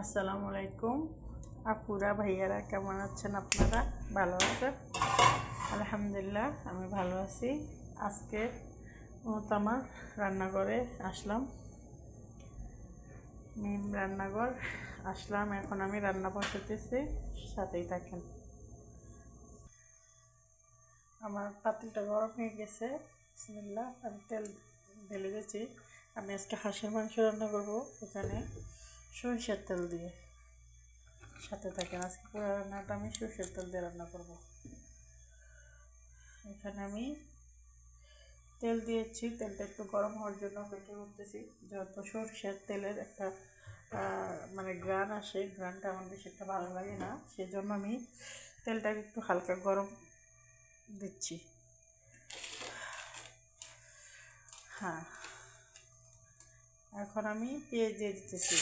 আসসালামু আলাইকুম আপুরা ভাইয়ারা, কেমন আছেন আপনারা? ভালো আছেন? আলহামদুলিল্লাহ আমি ভালো আছি। আজকে আমার রান্নাঘরে আসলাম, রান্নাঘর আসলাম। এখন আমি রান্না বসাতেছি, সাথেই থাকেন। আমার পাতিলটা গরম হয়ে গেছে। বিসমিল্লাহ, আমি তেল ঢেলে দিয়েছি। আমি আজকে হাঁসের মাংস রান্না করব, এখানে সরিষার তেল দিয়ে। সাথে থাকেন, আজকে পুরো রান্নাটা আমি সরষের তেল দিয়ে রান্না করব। এখানে আমি তেল দিয়েছি, তেলটা একটু গরম হওয়ার জন্য অপেক্ষা করতেছি। যত সরষের তেলের একটা মানে গ্রান আসে, গ্রানটা আমার বেশি একটা ভালো লাগে না, সেজন্য আমি তেলটাকে একটু হালকা গরম দিচ্ছি। হ্যাঁ, এখন আমি পেঁয়াজ দিয়ে দিতেছি।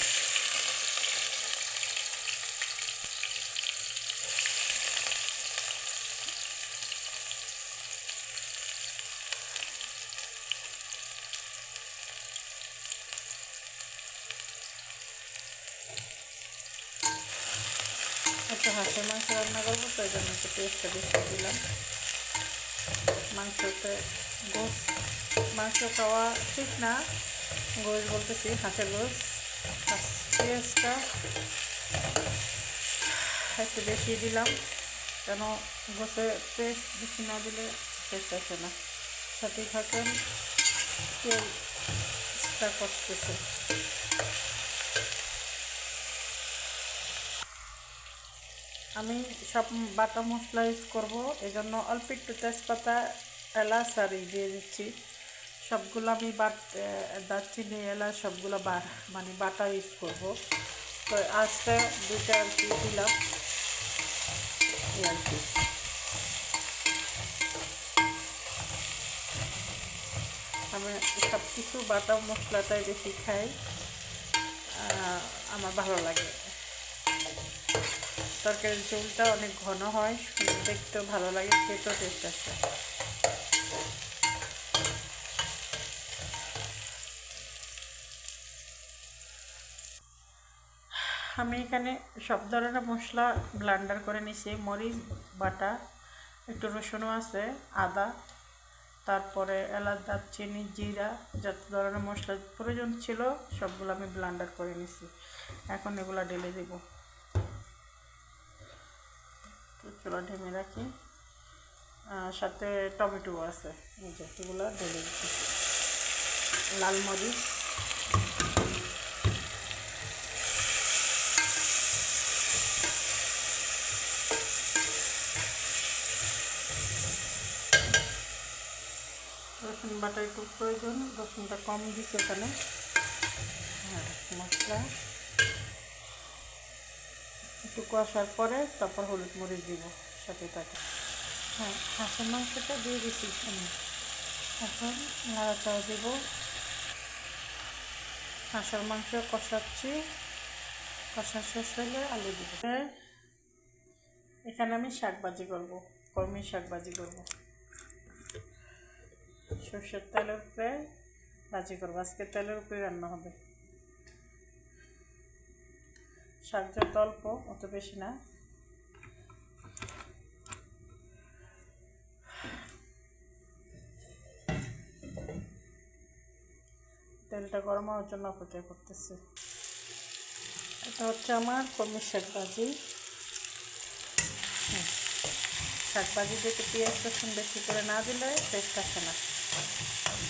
একটা হাঁসের মাংস রান্না করবো, তো এই জন্য একটু পেঁয়াজটা বেশি দিলাম। মাংসতে গোস, মাংস খাওয়া ঠিক না, গোস বলতেছি হাঁসের গোস। পেঁয়াজটা একটু বেশি দিলাম, কেন গোসে পেস্ট বেশি না দিলে টেস্ট আসে না। সাথে থাকেন, তেলটা করতেছে। আমি সব বাটা মশলা ইউজ করবো, এই জন্য অল্প একটু তেজপাতা, এলাচ আর দিয়ে দিচ্ছি। সবগুলো আমি দারচিনি, এলাচ সবগুলো মানে বাটা ইউজ করবো। তো আজকে দুইটা আর কি দিলাম, এই আর কি। আমি সব কিছু বাটা মশলাটাই বেশি খাই, আমার ভালো লাগে। তরকারির ঝোলটা অনেক ঘন হয়, দেখতেও ভালো লাগে, খেতেও টেস্ট আসে। আমি এখানে সব ধরনের মশলা ব্লেন্ডার করে নিছি। মরিচ বাটা, একটু রসুনও আছে, আদা, তারপরে এলাচ, দারচিনি, জিরা, যত ধরনের মশলা প্রয়োজন ছিল সবগুলো আমি ব্লেন্ডার করে নিছি। এখন এগুলো ঢেলে দেব। চুলা ঢেমে রাখি, সাথে টমেটো আছে, এই যে এগুলো ঢেলে দিচ্ছি। লাল মরিচ, রসুন বাটা একটু প্রয়োজন, রসুনটা কম দিচ্ছে এখানে। হ্যাঁ, মশলা একটু কষার পরে তারপর হলুদ মরিচ দিব, সাথে থাকে। হ্যাঁ, হাঁসের মাংসটা দিয়ে দিচ্ছি আমি। এখন নাড়াচাড়া দেব। হাঁসের মাংস কষাচ্ছি, কষা শেষ হলে আলু দিব। এখানে আমি শাক ভাজি করবো, কলমি শাক ভাজি করবো। সর্ষের তেলের উপরে ভাজি করবো, আজকে তেলের উপরে রান্না হবে। শাক যত অল্প অত বেশি না। তেলটা গরম হওয়ার জন্য অপেক্ষা করতেছে। এটা হচ্ছে আমার কলমি শাক ভাজি। শাক ভাজিতে একটু পেঁয়াজ রসুন বেশি করে না দিলে টেস্ট আসে না।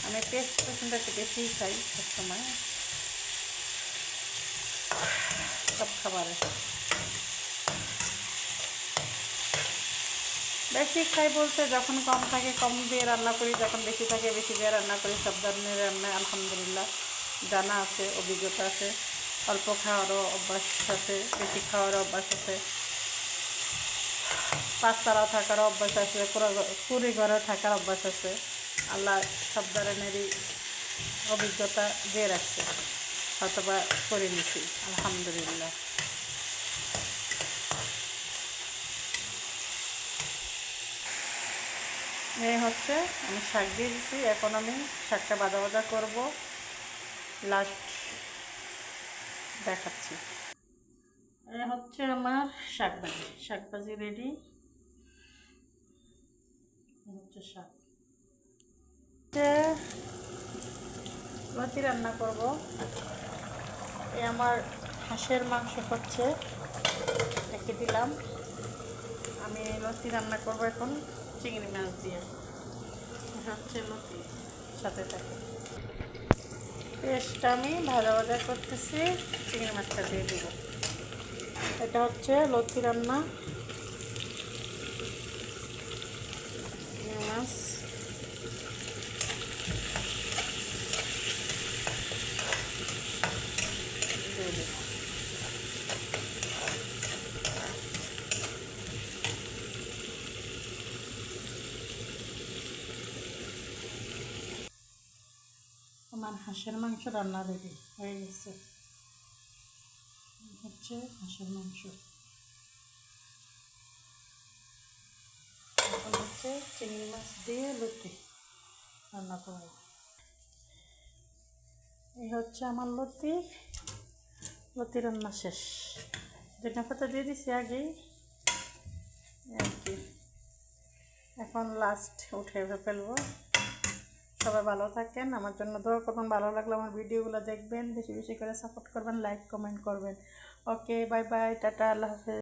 আমি পেঁয়াজ রসুনটা একটু বেশিই খাই সবসময়, সব খাবারে বেশি খাই বলতে, যখন কম থাকে কম দিয়ে রান্না করি, যখন বেশি থাকে বেশি দিয়ে রান্না করি। সব ধরনের রান্না আলহামদুলিল্লাহ জানা আছে, অভিজ্ঞতা আছে। অল্প খাওয়ারও অভ্যাস আছে, বেশি খাওয়ারও অভ্যাস আছে, পাঁচতলা থাকারও অভ্যাস আছে, কুড়ি ঘরে থাকার অভ্যাস আছে। আল্লাহ সব ধরনেরই অভিজ্ঞতা দিয়ে রাখছে, হয়তোবা করে নিছি আলহামদুলিল্লাহ। এই হচ্ছে, আমি শাক দিয়ে দিচ্ছি। এখন আমি শাকটা ভাজা ভাজা করবো, লাস্ট দেখাচ্ছি। হচ্ছে আমার শাকভাজি রেডি। হচ্ছে শাক, লতি রান্না করব। এই আমার হাঁসের মাংস হচ্ছে, রেখে দিলাম। আমি লতি রান্না করব এখন চিংড়ি মাছ দিয়ে। এটা হচ্ছে লতি, সাথে থাকে। পেস্টটা আমি ভাজা ভাজা করতেছি, চিংড়ি মাছটা দিয়ে দিব। এটা হচ্ছে লতি রান্না, চিংড়ি মাছ। দিয়ে দিব। আমার হাঁসের মাংস রান্না রেডি হয়ে গেছে। হচ্ছে হাঁসের মাংস। এখন হচ্ছে চিংড়ি মাছ দিয়ে লতি রান্না করব। এই হচ্ছে আমার লতি রান্না শেষ। ধনিয়া পাতা দিয়ে দিছি আগেই আর কি। এখন লাস্ট উঠে ফেলবো। সবাই ভালো থাকেন, আমার জন্য দোয়া করবেন। ভালো লাগলে আমার ভিডিওগুলো দেখবেন, বেশি বেশি করে সাপোর্ট করবেন, লাইক কমেন্ট করবেন। ওকে, বাই বাই, টাটা, আল্লাহ হাফেজ।